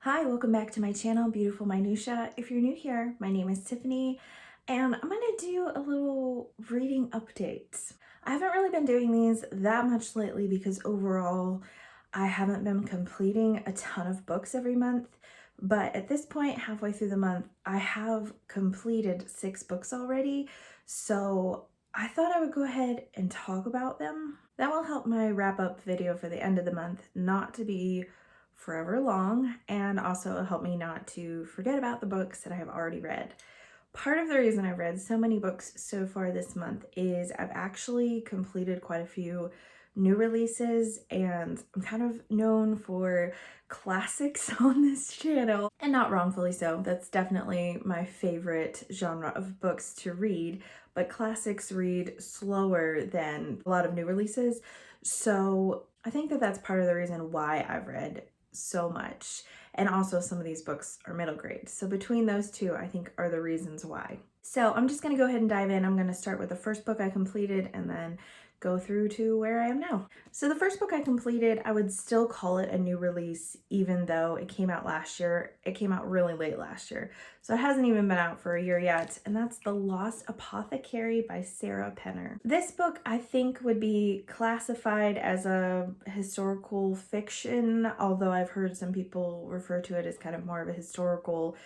Hi, welcome back to my channel, Beautiful Minutia. If you're new here, my name is Tiffany, and I'm gonna do a little reading update. I haven't really been doing these that much lately because overall, I haven't been completing a ton of books every month, but at this point, halfway through the month, I have completed 6 books already, so I thought I would go ahead and talk about them. That will help my wrap-up video for the end of the month not to be forever long, and also it'll help me not to forget about the books that I have already read. Part of the reason I've read so many books so far this month is I've actually completed quite a few new releases, and I'm kind of known for classics on this channel, and not wrongfully so. That's definitely my favorite genre of books to read, but classics read slower than a lot of new releases. So I think that that's part of the reason why I've read so much. And also some of these books are middle grade. So between those two, I think are the reasons why. So I'm just gonna go ahead and dive in. I'm gonna start with the first book I completed and then go through to where I am now. So the first book I completed, I would still call it a new release, even though it came out last year. It came out really late last year. So it hasn't even been out for a year yet, and that's The Lost Apothecary by Sarah Penner. This book, I think, would be classified as a historical fiction, although I've heard some people refer to it as kind of more of a historical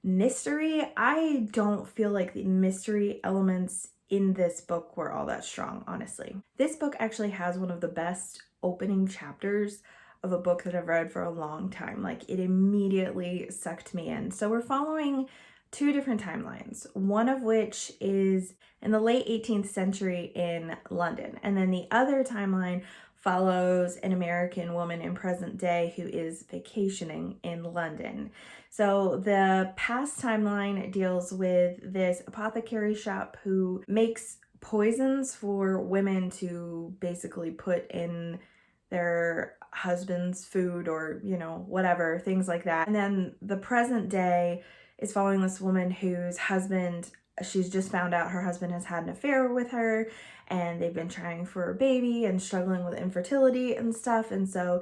mystery. I don't feel like the mystery elements in this book were all that strong, honestly. This book actually has one of the best opening chapters of a book that I've read for a long time. Like, it immediately sucked me in. So we're following two different timelines, one of which is in the late 18th century in London, and then the other timeline follows an American woman in present day who is vacationing in London. So the past timeline deals with this apothecary shop who makes poisons for women to basically put in their husband's food or, whatever, things like that. And then the present day is following this woman whose husband, she's just found out her husband has had an affair with her, and they've been trying for a baby and struggling with infertility and stuff. And so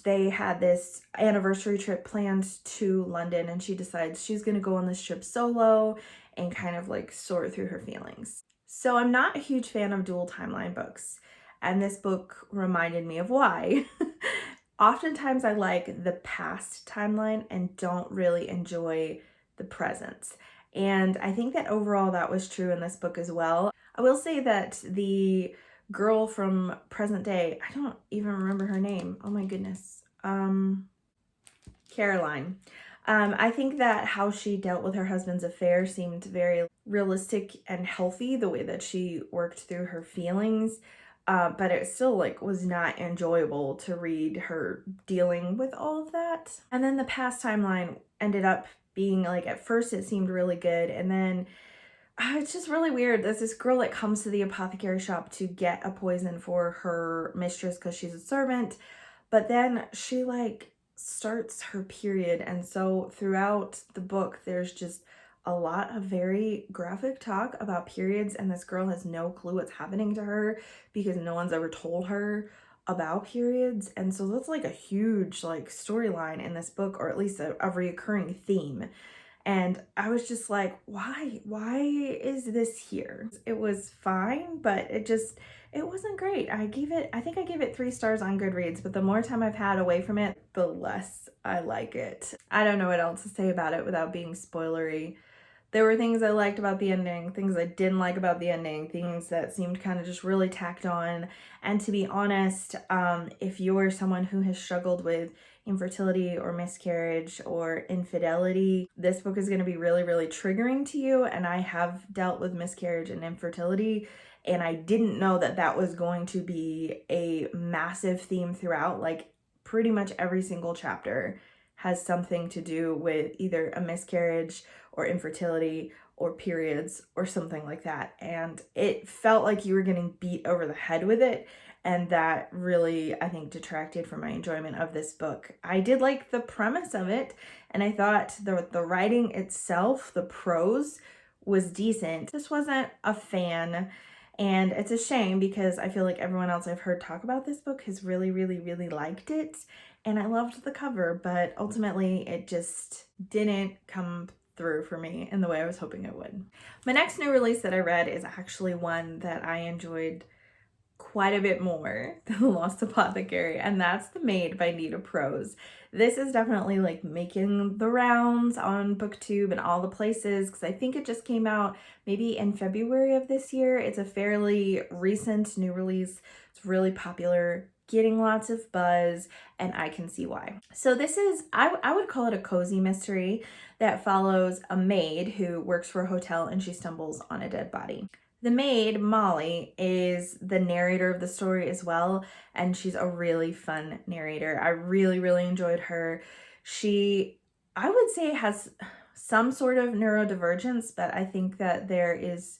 they had this anniversary trip planned to London, and she decides she's going to go on this trip solo and kind of like sort through her feelings. So I'm not a huge fan of dual timeline books, and this book reminded me of why. Oftentimes I like the past timeline and don't really enjoy the present. And I think that overall that was true in this book as well. I will say that the girl from present day, I don't even remember her name. Oh my goodness. Caroline. I think that how she dealt with her husband's affair seemed very realistic and healthy, the way that she worked through her feelings. But it still was not enjoyable to read her dealing with all of that. And then the past timeline ended up being at first it seemed really good, and then it's just really weird. There's this girl that comes to the apothecary shop to get a poison for her mistress because she's a servant, but then she starts her period, and so throughout the book there's just a lot of very graphic talk about periods, and this girl has no clue what's happening to her because no one's ever told her about periods. And so that's a huge storyline in this book, or at least a recurring theme. And I was just like, why is this here? It was fine, but it wasn't great. I think I gave it 3 stars on Goodreads, but the more time I've had away from it, the less I like it. I don't know what else to say about it without being spoilery. There were things I liked about the ending, things I didn't like about the ending, things that seemed kind of just really tacked on. And to be honest, if you're someone who has struggled with infertility or miscarriage or infidelity, this book is going to be really, really triggering to you. And I have dealt with miscarriage and infertility, and I didn't know that that was going to be a massive theme throughout. Pretty much every single chapter has something to do with either a miscarriage or infertility or periods or something like that. And it felt like you were getting beat over the head with it. And that really, I think, detracted from my enjoyment of this book. I did like the premise of it, and I thought the writing itself, the prose, was decent. Just wasn't a fan. And it's a shame because I feel like everyone else I've heard talk about this book has really, really, really liked it. and I loved the cover, but ultimately it just didn't come through for me in the way I was hoping it would. My next new release that I read is actually one that I enjoyed quite a bit more than The Lost Apothecary, and that's The Maid by Nita Prose. This is definitely like making the rounds on BookTube and all the places because I think it just came out maybe in February of this year. It's a fairly recent new release. It's really popular, getting lots of buzz, and I can see why. So this is, I would call it a cozy mystery that follows a maid who works for a hotel and she stumbles on a dead body. The maid, Molly, is the narrator of the story as well, and she's a really fun narrator. I really, really enjoyed her. She, I would say, has some sort of neurodivergence, but I think that there is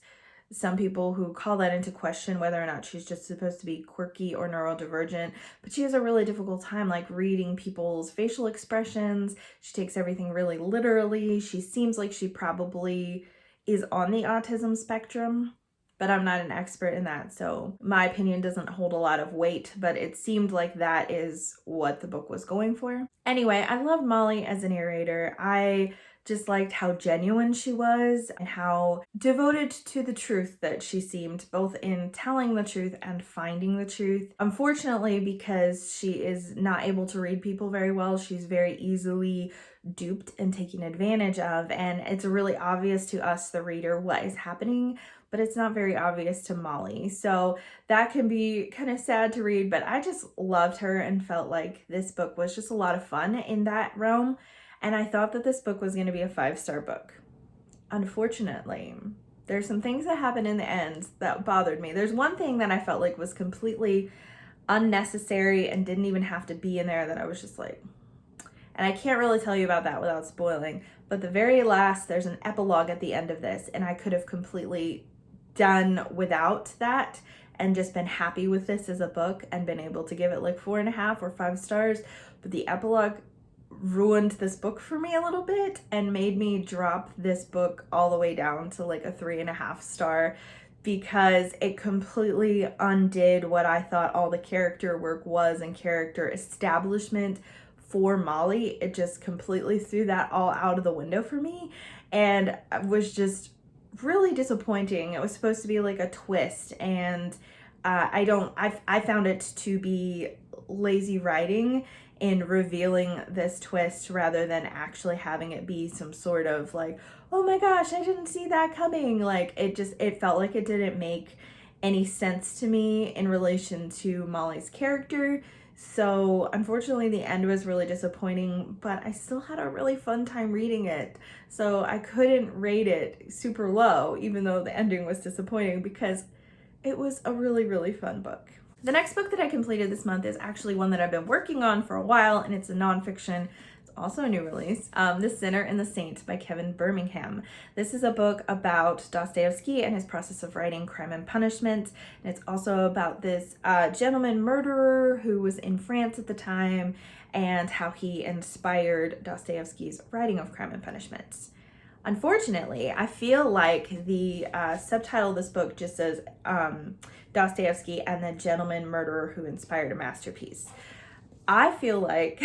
some people who call that into question whether or not she's just supposed to be quirky or neurodivergent, but she has a really difficult time like reading people's facial expressions. She takes everything really literally. She seems like she probably is on the autism spectrum, but I'm not an expert in that, so my opinion doesn't hold a lot of weight, but it seemed like that is what the book was going for. Anyway, I loved Molly as a narrator. I just liked how genuine she was and how devoted to the truth that she seemed, both in telling the truth and finding the truth. Unfortunately, because she is not able to read people very well, she's very easily duped and taken advantage of, and it's really obvious to us, the reader, what is happening, but it's not very obvious to Molly. So that can be kind of sad to read, but I just loved her and felt like this book was just a lot of fun in that realm. And I thought that this book was going to be a 5-star book. Unfortunately, there's some things that happened in the end that bothered me. There's one thing that I felt like was completely unnecessary and didn't even have to be in there that I was just like, and I can't really tell you about that without spoiling, but the very last, there's an epilogue at the end of this, and I could have completely done without that and just been happy with this as a book and been able to give it like 4.5 or 5 stars, but the epilogue ruined this book for me a little bit and made me drop this book all the way down to like a 3.5 star because it completely undid what I thought all the character work was and character establishment for Molly. It just completely threw that all out of the window for me and was just really disappointing. It was supposed to be like a twist, and I found it to be lazy writing in revealing this twist rather than actually having it be some sort of like, oh my gosh, I didn't see that coming. Like it felt like it didn't make any sense to me in relation to Molly's character. So unfortunately the end was really disappointing, but I still had a really fun time reading it. So I couldn't rate it super low, even though the ending was disappointing, because it was a really, really fun book. The next book that I completed this month is actually one that I've been working on for a while, and it's a nonfiction. It's also a new release, The Sinner and the Saint by Kevin Birmingham. This is a book about Dostoevsky and his process of writing Crime and Punishment, and it's also about this gentleman murderer who was in France at the time and how he inspired Dostoevsky's writing of Crime and Punishment. Unfortunately, I feel like the subtitle of this book just says Dostoevsky and the gentleman murderer who inspired a masterpiece. I feel like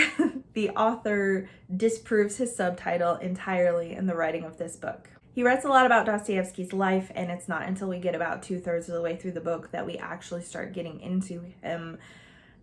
the author disproves his subtitle entirely in the writing of this book. He writes a lot about Dostoevsky's life, and it's not until we get about 2/3 of the way through the book that we actually start getting into him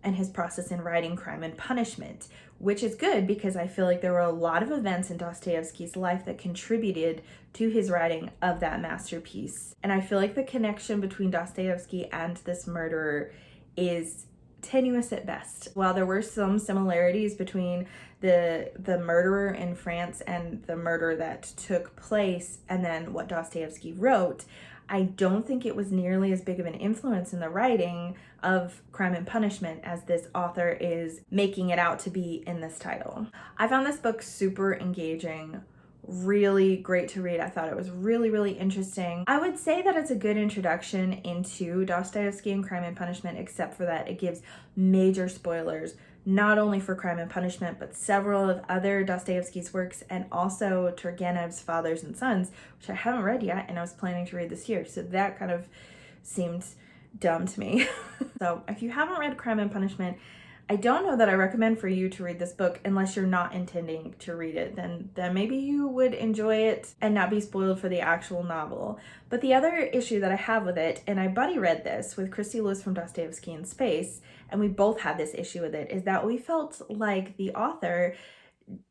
and his process in writing Crime and Punishment, which is good because I feel like there were a lot of events in Dostoevsky's life that contributed to his writing of that masterpiece. And I feel like the connection between Dostoevsky and this murderer is tenuous at best. While there were some similarities between the murderer in France and the murder that took place and then what Dostoevsky wrote, I don't think it was nearly as big of an influence in the writing of Crime and Punishment as this author is making it out to be in this title. I found this book super engaging, really great to read. I thought it was really, really interesting. I would say that it's a good introduction into Dostoevsky and Crime and Punishment, except for that it gives major spoilers, not only for Crime and Punishment, but several of other Dostoevsky's works, and also Turgenev's Fathers and Sons, which I haven't read yet, and I was planning to read this year. So that kind of seemed dumb to me. So if you haven't read Crime and Punishment, I don't know that I recommend for you to read this book unless you're not intending to read it. Then maybe you would enjoy it and not be spoiled for the actual novel. But the other issue that I have with it, and I buddy read this with Christy Lewis from Dostoevsky in Space, and we both had this issue with it, is that we felt like the author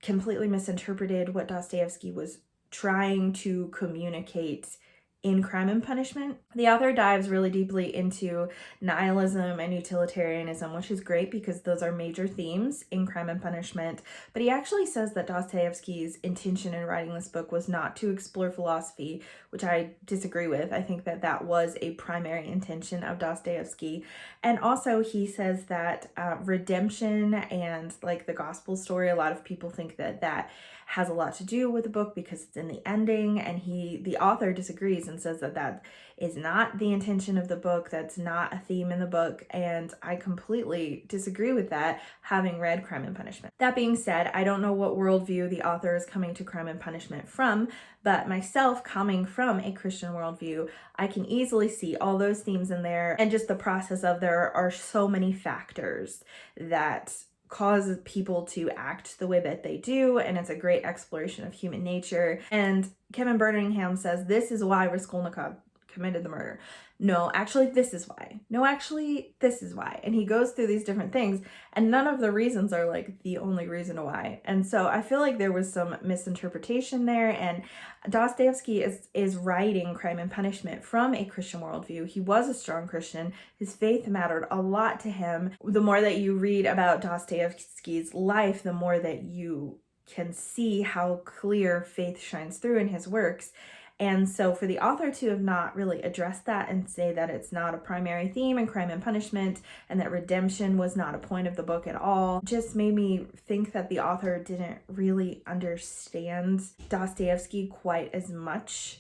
completely misinterpreted what Dostoevsky was trying to communicate in Crime and Punishment. The author dives really deeply into nihilism and utilitarianism, which is great because those are major themes in Crime and Punishment. But he actually says that Dostoevsky's intention in writing this book was not to explore philosophy, which I disagree with. I think that that was a primary intention of Dostoevsky. And also he says that redemption and like the gospel story, a lot of people think that that has a lot to do with the book because it's in the ending, and the author disagrees and says that that is not the intention of the book, that's not a theme in the book, and I completely disagree with that, having read Crime and Punishment. That being said, I don't know what worldview the author is coming to Crime and Punishment from, but myself, coming from a Christian worldview, I can easily see all those themes in there, and just the process of there are so many factors that cause people to act the way that they do, and it's a great exploration of human nature. And Kevin Birmingham says this is why Raskolnikov committed the murder. No, actually, this is why. No, actually, this is why. And he goes through these different things, and none of the reasons are like the only reason why. And so I feel like there was some misinterpretation there, and Dostoevsky is writing Crime and Punishment from a Christian worldview. He was a strong Christian. His faith mattered a lot to him. The more that you read about Dostoevsky's life, the more that you can see how clear faith shines through in his works. And so for the author to have not really addressed that and say that it's not a primary theme in Crime and Punishment and that redemption was not a point of the book at all just made me think that the author didn't really understand Dostoevsky quite as much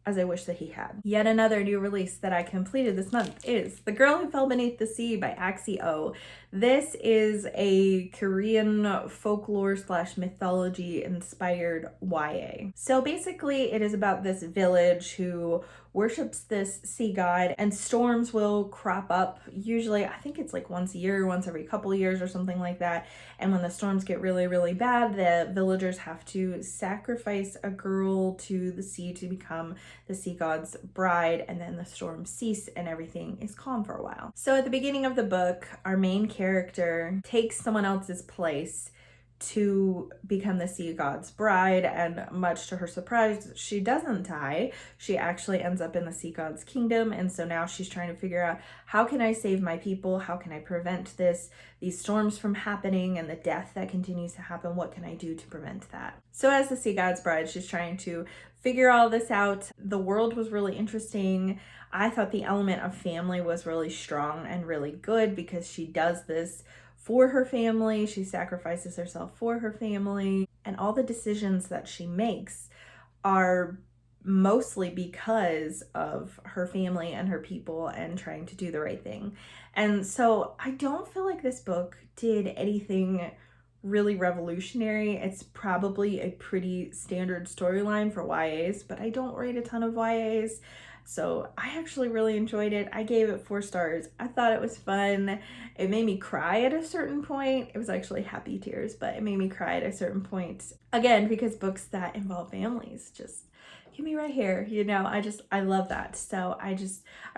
as I wish that he had. Yet another new release that I completed this month is The Girl Who Fell Beneath the Sea by Axie O. This is a Korean folklore / mythology inspired YA. So basically it is about this village who worships this sea god, and storms will crop up. Usually, I think it's like once a year, once every couple of years or something like that. And when the storms get really, really bad, the villagers have to sacrifice a girl to the sea to become the sea god's bride, and then the storms cease and everything is calm for a while. So at the beginning of the book, our main character takes someone else's place to become the sea god's bride, and much to her surprise, she doesn't die. She actually ends up in the sea god's kingdom, and so now she's trying to figure out, how can I save my people? How can I prevent these storms from happening and the death that continues to happen? What can I do to prevent that? So as the sea god's bride, she's trying to figure all this out. The world was really interesting. I thought the element of family was really strong and really good because she does this for her family. She sacrifices herself for her family, and all the decisions that she makes are mostly because of her family and her people and trying to do the right thing. And so I don't feel like this book did anything really revolutionary. It's probably a pretty standard storyline for YAs, but I don't read a ton of YAs. So I actually really enjoyed it. I gave it 4 stars. I thought it was fun. It made me cry at a certain point. It was actually happy tears, but it made me cry at a certain point. Again, because books that involve families just get me right here. You know, I love that. So I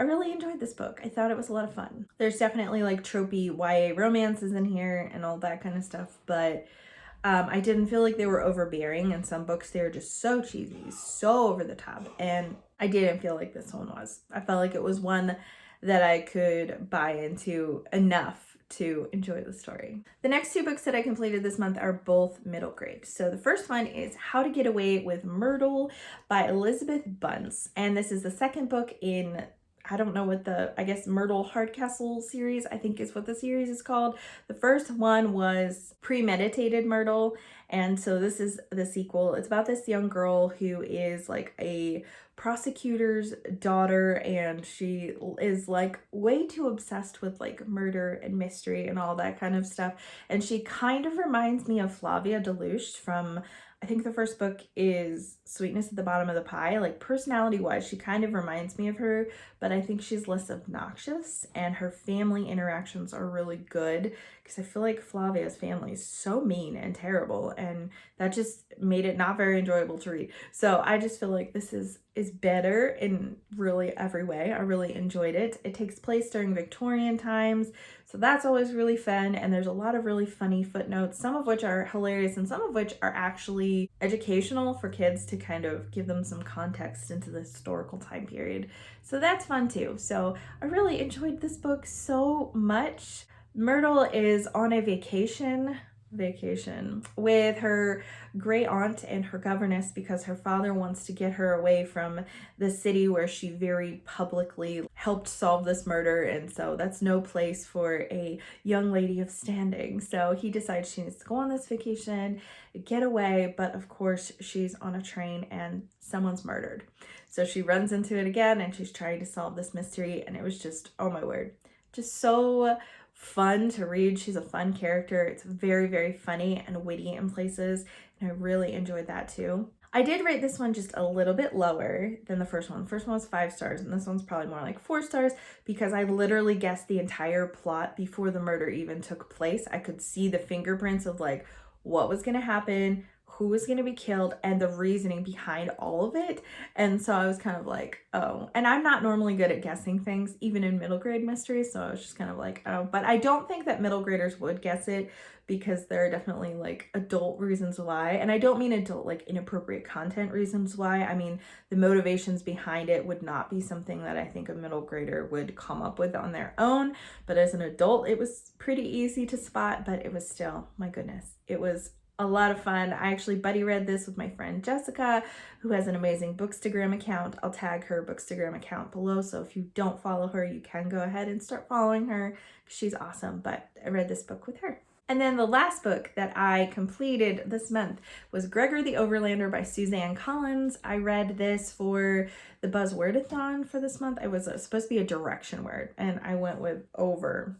really enjoyed this book. I thought it was a lot of fun. There's definitely like tropey YA romances in here and all that kind of stuff, but I didn't feel like they were overbearing. In some books, they were just so cheesy, so over the top, and I didn't feel like this one was. I felt like it was one that I could buy into enough to enjoy the story. The next 2 books that I completed this month are both middle grade. So the first one is How to Get Away with Myrtle by Elizabeth Bunce, and this is the second book in, I don't know what I guess Myrtle Hardcastle series, I think is what the series is called. The first one was Premeditated Myrtle, and so this is the sequel. It's about this young girl who is like a prosecutor's daughter, and she is like way too obsessed with like murder and mystery and all that kind of stuff. And she kind of reminds me of Flavia Deluche from I think the first book is Sweetness at the Bottom of the Pie. Like, personality-wise, she kind of reminds me of her, but I think she's less obnoxious, and her family interactions are really good, because I feel like Flavia's family is so mean and terrible, and that just made it not very enjoyable to read. So I just feel like this is better in really every way. I really enjoyed it. It takes place during Victorian times, so that's always really fun, and there's a lot of really funny footnotes, some of which are hilarious and some of which are actually educational for kids to kind of give them some context into the historical time period. So that's fun too. So I really enjoyed this book so much. Myrtle is on a vacation with her great aunt and her governess because her father wants to get her away from the city where she very publicly helped solve this murder, and so that's no place for a young lady of standing. So he decides she needs to go on this vacation, get away, but of course she's on a train and someone's murdered. So she runs into it again and she's trying to solve this mystery, and it was just, oh my word, just so fun to read. She's a fun character. It's very, very funny and witty in places, and I really enjoyed that too. I did rate this one just a little bit lower than the first one. The first one was 5 stars, and this one's probably more like 4 stars because I literally guessed the entire plot before the murder even took place. I could see the fingerprints of like what was going to happen, who was going to be killed, and the reasoning behind all of it. And so I was kind of like, oh, and I'm not normally good at guessing things, even in middle grade mysteries. So I was just kind of like, oh, but I don't think that middle graders would guess it because there are definitely like adult reasons why. And I don't mean adult, like inappropriate content reasons why. I mean, the motivations behind it would not be something that I think a middle grader would come up with on their own. But as an adult, it was pretty easy to spot, but it was still, my goodness, it was a lot of fun. I actually buddy read this with my friend Jessica, who has an amazing Bookstagram account. I'll tag her Bookstagram account below, so if you don't follow her, you can go ahead and start following her. She's awesome, but I read this book with her. And then the last book that I completed this month was Gregor the Overlander by Suzanne Collins. I read this for the Buzzwordathon for this month. It was supposed to be a direction word, and I went with over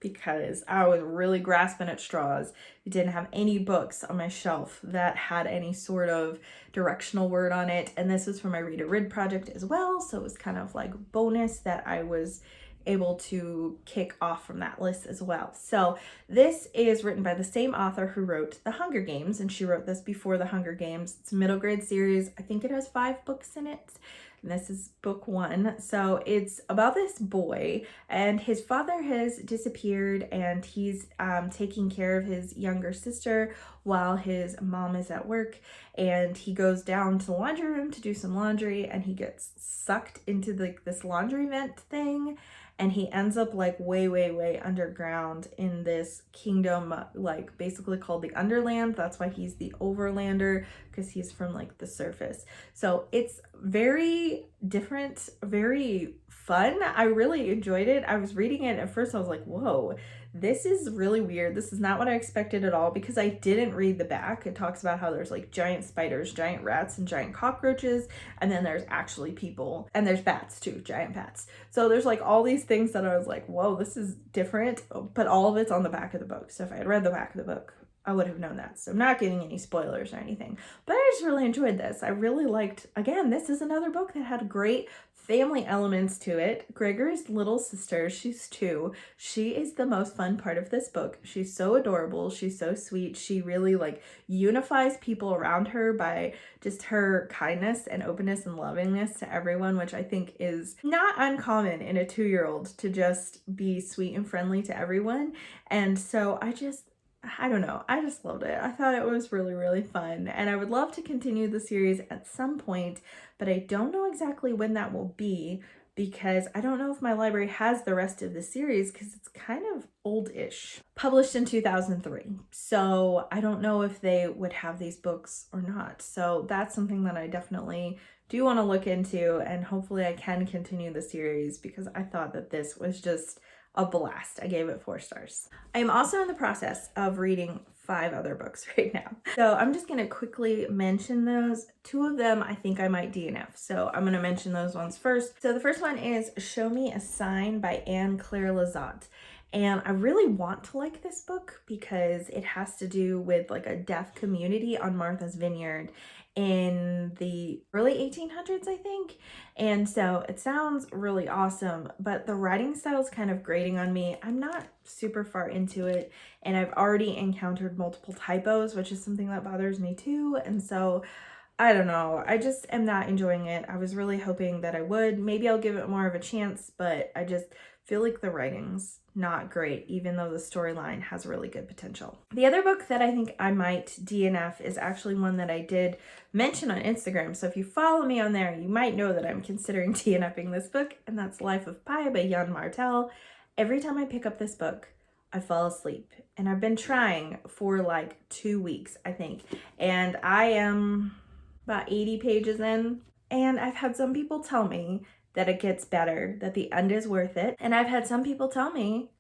because I was really grasping at straws. I didn't have any books on my shelf that had any sort of directional word on it. And this was for my Read a Rid project as well. So it was kind of like bonus that I was able to kick off from that list as well. So this is written by the same author who wrote The Hunger Games, and she wrote this before The Hunger Games. It's a middle grade series. I think it has 5 books in it. And this is book 1. So it's about this boy, and his father has disappeared, and he's taking care of his younger sister while his mom is at work. And he goes down to the laundry room to do some laundry, and he gets sucked into this laundry vent thing. And he ends up like way, way, way underground in this kingdom, like basically called the Underland. That's why he's the Overlander, because he's from like the surface. So it's very different, very fun. I really enjoyed it. I was reading it at first. I was like, whoa, this is really weird. This is not what I expected at all, because I didn't read the back. It talks about how there's like giant spiders, giant rats, and giant cockroaches. And then there's actually people, and there's bats too, giant bats. So there's like all these things that I was like, whoa, this is different, but all of it's on the back of the book. So if I had read the back of the book, I would have known that. So I'm not giving any spoilers or anything, but I just really enjoyed this. I really liked, again, this is another book that had great family elements to it. Gregor's little sister, she's 2. She is the most fun part of this book. She's so adorable. She's so sweet. She really like unifies people around her by just her kindness and openness and lovingness to everyone, which I think is not uncommon in a 2-year-old to just be sweet and friendly to everyone. And so I don't know, I just loved it. I thought it was really, really fun, and I would love to continue the series at some point, but I don't know exactly when that will be, because I don't know if my library has the rest of the series, because it's kind of old-ish. Published in 2003, so I don't know if they would have these books or not. So that's something that I definitely do want to look into, and hopefully I can continue the series, because I thought that this was just a blast. I gave it 4 stars. I am also in the process of reading 5 other books right now. So I'm just going to quickly mention those. 2 of them I think I might DNF. So I'm going to mention those ones first. So the first one is Show Me a Sign by Anne Claire Lazat. And I really want to like this book because it has to do with like a deaf community on Martha's Vineyard in the early 1800s, I think. And so it sounds really awesome, but the writing style is kind of grating on me. I'm not super far into it, and I've already encountered multiple typos, which is something that bothers me too. And so I don't know, I just am not enjoying it. I was really hoping that I would. Maybe I'll give it more of a chance, but I just feel like the writing's not great, even though the storyline has really good potential. The other book that I think I might DNF is actually one that I did mention on Instagram. So if you follow me on there, you might know that I'm considering DNFing this book, and that's Life of Pi by Jan Martel. Every time I pick up this book, I fall asleep, and I've been trying for like 2 weeks, I think, and I am about 80 pages in, and I've had some people tell me that it gets better, that the end is worth it, and I've had some people tell me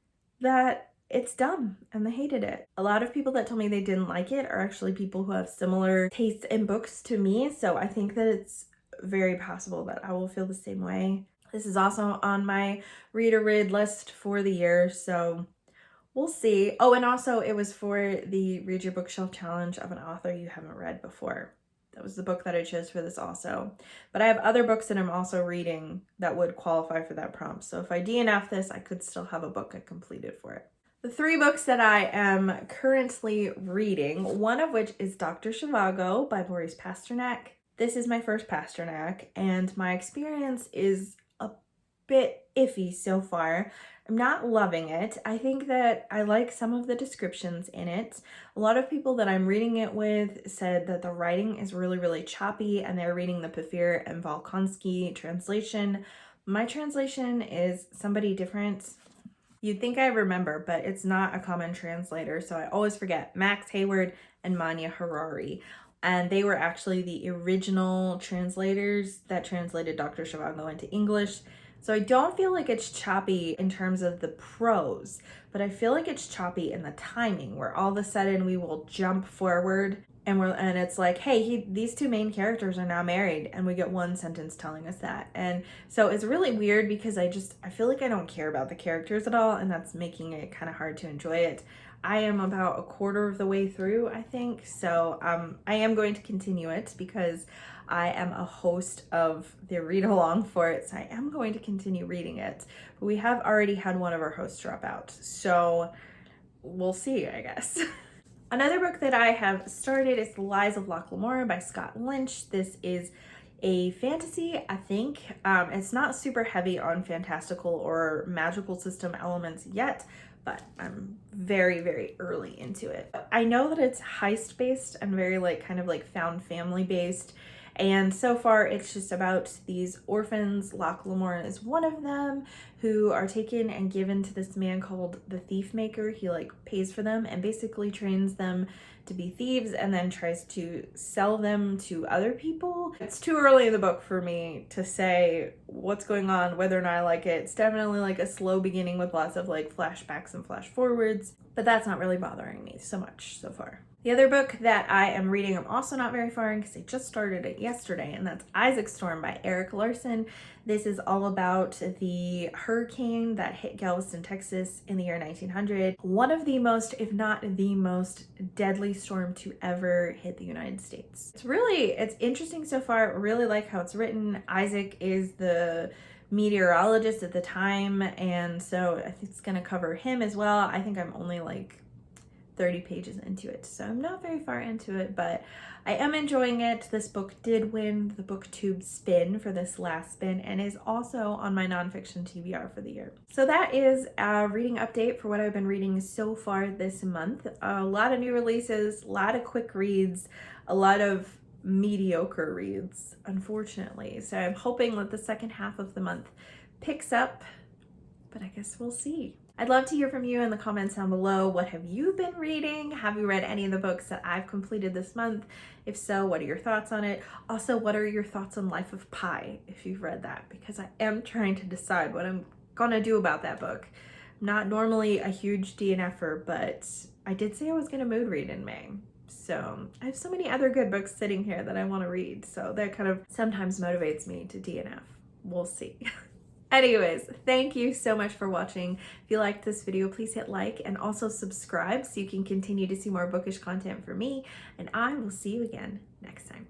that it's dumb and they hated it. A lot of people that tell me they didn't like it are actually people who have similar tastes in books to me, so I think that it's very possible that I will feel the same way. This is also on my read or read list for the year, so we'll see. Oh, and also it was for the Read Your Bookshelf Challenge of an author you haven't read before. That was the book that I chose for this also. But I have other books that I'm also reading that would qualify for that prompt. So if I DNF this, I could still have a book I completed for it. The 3 books that I am currently reading, one of which is Dr. Zhivago by Boris Pasternak. This is my first Pasternak, and my experience is a bit iffy so far. I'm not loving it. I think that I like some of the descriptions in it. A lot of people that I'm reading it with said that the writing is really, really choppy, and they're reading the Pafir and Volkonsky translation. My translation is somebody different. You'd think I remember, but it's not a common translator, so I always forget. Max Hayward and Manya Harari. And they were actually the original translators that translated Dr. Zhivago into English. So I don't feel like it's choppy in terms of the prose, but I feel like it's choppy in the timing, where all of a sudden we will jump forward and it's like, hey, these 2 main characters are now married, and we get one sentence telling us that. And so it's really weird because I feel like I don't care about the characters at all, and that's making it kind of hard to enjoy it. I am about a quarter of the way through, I think, so I am going to continue it because I am a host of the read along for it, so I am going to continue reading it. But we have already had one of our hosts drop out, so we'll see, I guess. Another book that I have started is The Lies of Locke Lamora by Scott Lynch. This is a fantasy, I think. It's not super heavy on fantastical or magical system elements yet, but I'm very, very early into it. I know that it's heist based and very kind of found family based. And so far, it's just about these orphans. Locke Lamora is one of them, who are taken and given to this man called the Thief Maker. He pays for them and basically trains them to be thieves, and then tries to sell them to other people. It's too early in the book for me to say what's going on, whether or not I like it. It's definitely a slow beginning with lots of flashbacks and flash forwards, but that's not really bothering me so much so far. The other book that I am reading, I'm also not very far in because I just started it yesterday, and that's Isaac Storm by Eric Larson. This is all about the hurricane that hit Galveston, Texas in the year 1900. One of the most, if not the most deadly storm to ever hit the United States. It's interesting so far. I really like how it's written. Isaac is the meteorologist at the time, and so I think it's going to cover him as well. I think I'm only 30 pages into it, so I'm not very far into it, but I am enjoying it. This book did win the BookTube spin for this last spin, and is also on my nonfiction TBR for the year. So that is a reading update for what I've been reading so far this month. A lot of new releases, a lot of quick reads, a lot of mediocre reads, unfortunately. So I'm hoping that the second half of the month picks up, but I guess we'll see. I'd love to hear from you in the comments down below. What have you been reading? Have you read any of the books that I've completed this month? If so, what are your thoughts on it? Also, what are your thoughts on Life of Pi, if you've read that? Because I am trying to decide what I'm gonna do about that book. I'm not normally a huge DNFer, but I did say I was gonna mood read in May. So I have so many other good books sitting here that I want to read, so that kind of sometimes motivates me to DNF. We'll see. Anyways, thank you so much for watching. If you liked this video, please hit like and also subscribe so you can continue to see more bookish content from me, and I will see you again next time.